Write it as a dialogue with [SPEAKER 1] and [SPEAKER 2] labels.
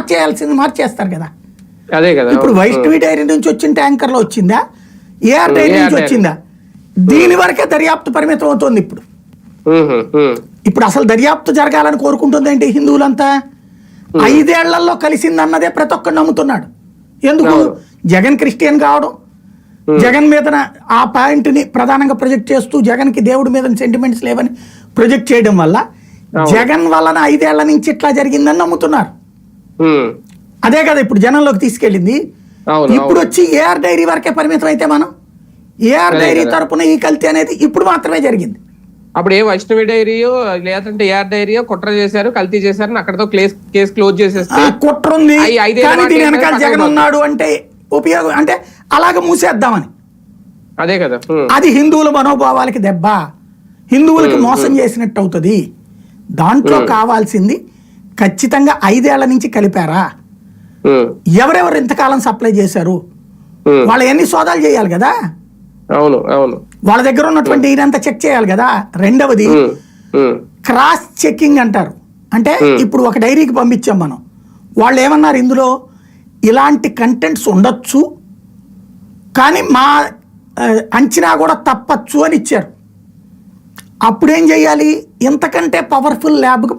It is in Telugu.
[SPEAKER 1] మార్చేయాల్సింది మార్చేస్తారు కదా.
[SPEAKER 2] అదే కదా.
[SPEAKER 1] ఇప్పుడు వైష్ణవి డైరీ నుంచి వచ్చిన ట్యాంకర్లో వచ్చిందా, ఏఆర్ డైరీ నుంచి వచ్చిందా? దీని వరకే దర్యాప్తు పరిమితం అవుతుంది ఇప్పుడు. ఇప్పుడు అసలు దర్యాప్తు జరగాలని కోరుకుంటుంది ఏంటి హిందువులంతా? 5 ఏళ్లలో కలిసిందన్నదే ప్రతి ఒక్కరు నమ్ముతున్నాడు. ఎందుకు? జగన్ క్రిస్టియన్ కావడం, జగన్ మీద ఆ పాయింట్ ని ప్రధానంగా ప్రొజెక్ట్ చేస్తూ జగన్ కి దేవుడి మీద సెంటిమెంట్స్ లేవని ప్రొజెక్ట్ చేయడం వల్ల జగన్ వలన 5 ఏళ్ల నుంచి ఇట్లా జరిగిందని నమ్ముతున్నారు. అదే కదా ఇప్పుడు జనంలోకి తీసుకెళ్ళింది. ఇప్పుడు వచ్చి ఏఆర్ డైరీ వరకే పరిమితం అయితే మనం ఏఆర్ డైరీ తరపున ఈ కల్తీ అనేది ఇప్పుడు మాత్రమే జరిగింది.
[SPEAKER 2] అప్పుడు ఏ వైష్ణవి డైరీయో లేదంటే ఏఆర్ డైరీయో కుట్ర చేశారు, కల్తీ చేశారు, అక్కడతో కేసు క్లోజ్ చేసేస్తే
[SPEAKER 1] కుట్ర ఉంది కానీ దీని వెనకాల జగన్ ఉన్నాడు అంటే ఉపయోగం అంటే అలాగ మూసేద్దామని.
[SPEAKER 2] అదే కదా.
[SPEAKER 1] అది హిందువుల మనోభావాలకి దెబ్బ, హిందువులకి మోసం చేసినట్టు అవుతుంది. దాంట్లో కావాల్సింది ఖచ్చితంగా 5 ఏళ్ల నుంచి కలిపారా, ఎవరెవరు ఇంతకాలం సప్లై చేశారు, వాళ్ళ ఎన్ని సోదాలు చేయాలి కదా.
[SPEAKER 2] అవును అవును,
[SPEAKER 1] వాళ్ళ దగ్గర ఉన్నటువంటి ఇదంతా చెక్ చేయాలి కదా. రెండవది క్రాస్ చెకింగ్ అంటారు. అంటే ఇప్పుడు ఒక డైరీకి పంపించాం మనం, వాళ్ళు ఏమన్నారు ఇందులో ఇలాంటి కంటెంట్స్ ఉండొచ్చు కానీ మా అంచనా కూడా తప్పచ్చు అని ఇచ్చారు. అప్పుడేం చేయాలి? ఇంతకంటే పవర్ఫుల్ ల్యాబ్కి